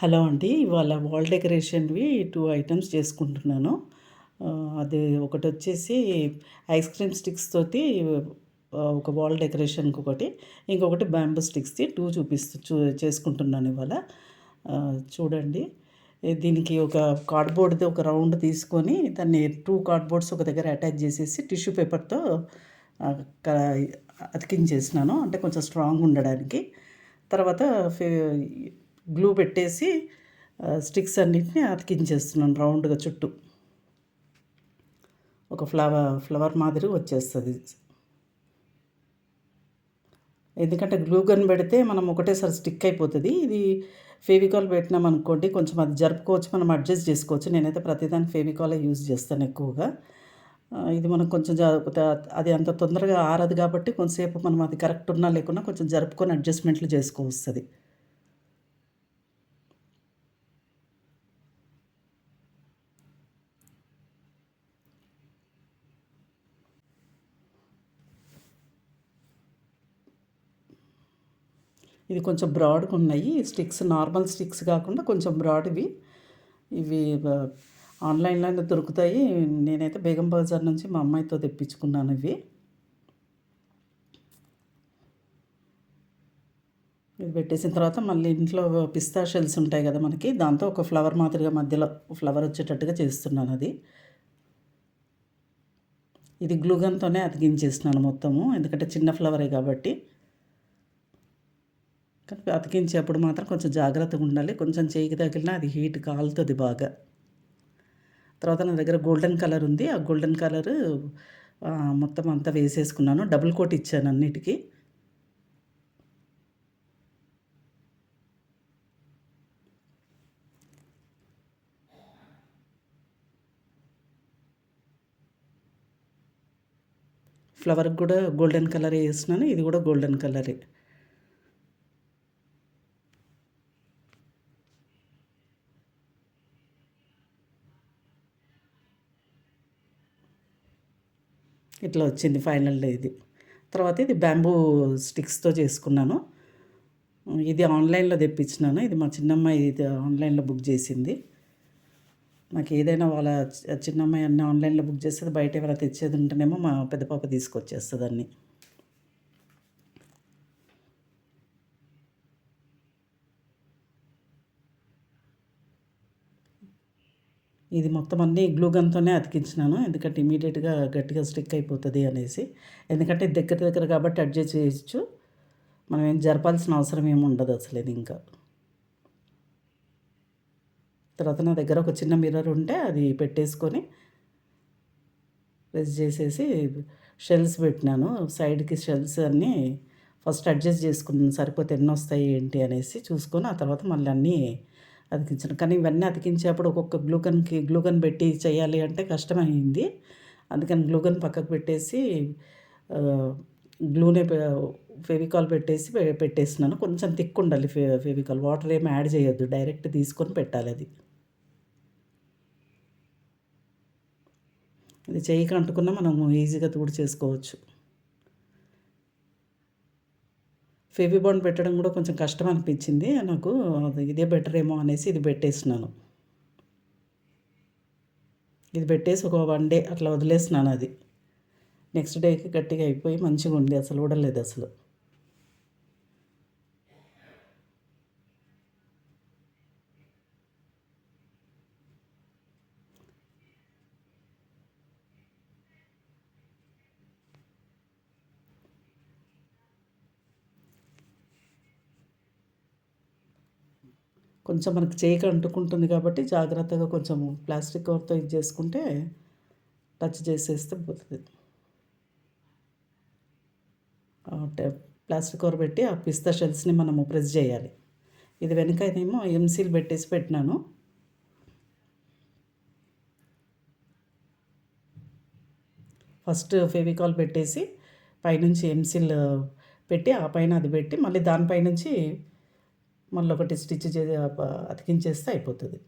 Hello అండి. ఇవాళ wall డెకరేషన్‌వి 2 items చేసుకుంటున్నాను. అది ఒకటొచ్చేసి ఐస్ క్రీమ్ స్టిక్స్ తోటి ఒక వాల్ డెకరేషన్‌కొకటి, ఇంకొకటి బ్యాంబూ స్టిక్స్‌ది 2 చేసుకుంటున్నాను ఇవాళ. చూడండి. దీనికి ఒక కార్డ్‌బోర్డ్‌ది ఒక రౌండ్ తీసుకొని దాన్ని 2 కార్డ్‌బోర్డ్స్ ఒక దగ్గర అటాచ్ చేసేసి టిష్యూ పేపర్‌తో ఆహ్, క అతికించేసినాను. అంటే కొంచెం స్ట్రాంగ్ ఉండడానికి. తర్వాత ఫే గ్లూ పెట్టేసి స్టిక్స్ అన్నిటిని అతికించేస్తున్నాను రౌండ్‌గా చుట్టూ. ఒక ఫ్లవర్ మాదిరి వచ్చేస్తది. ఎందుకంటే గ్లూ గన్ పెడితే మనం ఒకటేసారి స్టిక్ అయిపోతది. ఇది ఫెవికాల్ పెట్టినామనుకోండి కొంచెం అది జరుపుకోవచ్చు, మనం అడ్జస్ట్ చేసుకోవచ్చు. నేనైతే ప్రతిదానికి ఫెవికాలే యూజ్ చేస్తాను ఎక్కువగా. ఇది మనం కొంచెం అది అంత తొందరగా ఆరదు కాబట్టి కొంతసేపు మనం అది కరెక్ట్ ఉన్నా లేకున్నా కొంచెం జరుపుకొని అడ్జస్ట్‌మెంట్లు చేసుకోవస్తది. ఇది కొంచెం బ్రాడ్‌గున్నాయి. స్టిక్స్ నార్మల్ స్టిక్స్ కాకుండా కొంచెం బ్రాడ్‌వి. ఇవి ఆన్‌లైన్‌లోనే దొరుకుతాయి. నేనైతే బేగం బజార్ నుంచి మా అమ్మాయితో తెప్పించుకున్నాను ఇవి. ఇది పెట్టేసిన తర్వాత మళ్ళీ ఇంట్లో పిస్తా షెల్స్ ఉంటాయి కదా మనకి. దాంతో ఒక ఫ్లవర్ మాదిరిగా మధ్యలో ఫ్లవర్ వచ్చేటట్టుగా చేస్తున్నానది. ఇది గ్లూ గన్‌తోనే అతికించేసినాను మొత్తము. ఎందుకంటే చిన్న ఫ్లవరే కాబట్టి. కానీ అతికించేప్పుడు మాత్రం కొంచెం జాగ్రత్తగుండాలి. కొంచెం చేయికి తగిలినా అది హీట్ కాలుతది బాగా. తర్వాత నా దగ్గర గోల్డెన్ కలర్ ఉంది. ఆ గోల్డెన్ కలరు మొత్తం అంతా వేసేసుకున్నాను. డబుల్ కోట్ ఇచ్చాను అన్నిటికి. ఫ్లవర్‌కి గూడా గోల్డెన్ కలరే ఏసినాను. ఇది గూడా గోల్డెన్ కలరే. ఇట్లా వచ్చింది ఫైనల్‌లో ఇది. తర్వాత ఇది బ్యాంబూ స్టిక్స్‌తో చేసుకున్నాను. ఇది ఆన్‌లైన్‌లో తెప్పించినాను. ఇది మా చిన్నమ్మాయి ఇది ఆన్‌లైన్‌లో బుక్ చేసింది. నాకేదైనా వాళ్ళ చిన్నమ్మాయి అన్నీ ఆన్‌లైన్‌లో బుక్ చేస్తది. బయట ఎవరైనా తెచ్చేది ఉంటేనేమో మా పెద్ద పాప తీసుకొచ్చేస్తదన్నీ. ఇది మొత్తం అన్నీ గ్లూ గన్‌తోనే అతికించినాను. ఎందుకంటే ఇమ్మీడియేట్‌గా గట్టిగా స్టిక్ అయిపోతది అనేసి. ఎందుకంటే ఇది దగ్గర దగ్గర కాబట్టి అడ్జస్ట్ చేయొచ్చు. మనం ఏం జరపాల్సిన అవసరం ఏమి ఉండదు అసలు ఇది ఇంకా. తర్వాత నా దగ్గర ఒక చిన్న మిర్రర్ ఉంటే అది పెట్టేసుకొని ప్రెస్ చేసేసి షెల్స్ పెట్టినాను. సైడ్‌కి షెల్స్ అన్నీ ఫస్ట్ అడ్జస్ట్ చేసుకున్నాను. సరిపోతే ఎన్నొస్తాయి ఏంటి అనేసి చూసుకొని ఆ తర్వాత మళ్ళీ అన్నీ అతికించాను. కానీ ఇవన్నీ అతికించేప్పుడు ఒక్కొక్క గ్లూ గన్ పెట్టి చేయాలి అంటే కష్టమయింది. అందుకని గ్లూ గన్ పక్కకు పెట్టేసి ఆహ్, గ్లూనే పె ఫెవికాల్ పెట్టేసి పెట్టేసినాను. కొంచెం థిక్ ఉండాలి ఫెవికాల్. వాటర్ ఏమి యాడ్ చేయొద్దు. డైరెక్ట్ తీసుకొని పెట్టాలది. ఇది చెయ్యికి అంటుకున్నా మనము ఈజీగా తుడిచేసుకోవచ్చు. ఫెవిబాండ్ పెట్టడం కూడా కొంచెం కష్టం అనిపించింది నాకు. అది ఇదే బెటరేమో అనేసి ఇది పెట్టేసినాను. ఇది పెట్టేసి ఒక 1 డే అట్లా వదిలేసినానది. నెక్స్ట్ డేకి గట్టిగా అయిపోయి మంచిగుంది. అసలు ఊడలేదసలు. కొంచెం మనకి చేయికి అంటుకుంటుంది కాబట్టి జాగ్రత్తగా కొంచెం ప్లాస్టిక్ కవర్‌తో ఇది చేసుకుంటే టచ్ చేసేస్తే పోతది. అంటే ప్లాస్టిక్ కవర్ పెట్టి ఆ పిస్తా షెల్స్‌ని మనము ప్రెస్ చేయాలి. ఇది వెనకనేమో ఎంసీల్ పెట్టేసి పెట్టినాను. ఫస్ట్ ఫెవికాల్ పెట్టేసి పైనుంచి ఎంసిల్ పెట్టి ఆ పైన అది పెట్టి మళ్ళీ దాని పైనుంచి మళ్ళొకటి స్టిచ్ అతికించేస్తే అయిపోతది.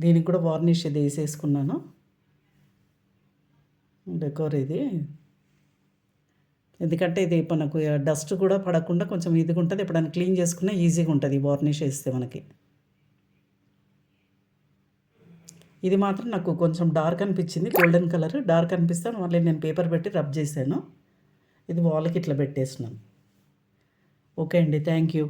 దీనికి కూడా వార్నిష్ ఇది వేసేసుకున్నాను. డెకోర్ ఇది ఎందుకంటే ఇది మనకు డస్ట్ కూడా పడకుండా కొంచెం ఇదిగా ఉంటుంది. ఎప్పుడైనా క్లీన్ చేసుకున్నా ఈజీగా ఉంటుంది వార్నిష్ వేస్తే మనకి. ఇది మాత్రం నాకు కొంచెం డార్క్ అనిపించింది, గోల్డెన్ కలర్ డార్క్ అనిపిస్తే మళ్ళీ నేను పేపర్ పెట్టి రబ్ చేశాను. ఇది వాల్కి ఇట్లా పెట్టేసినాను. ఓకే అండి, థ్యాంక్ యూ.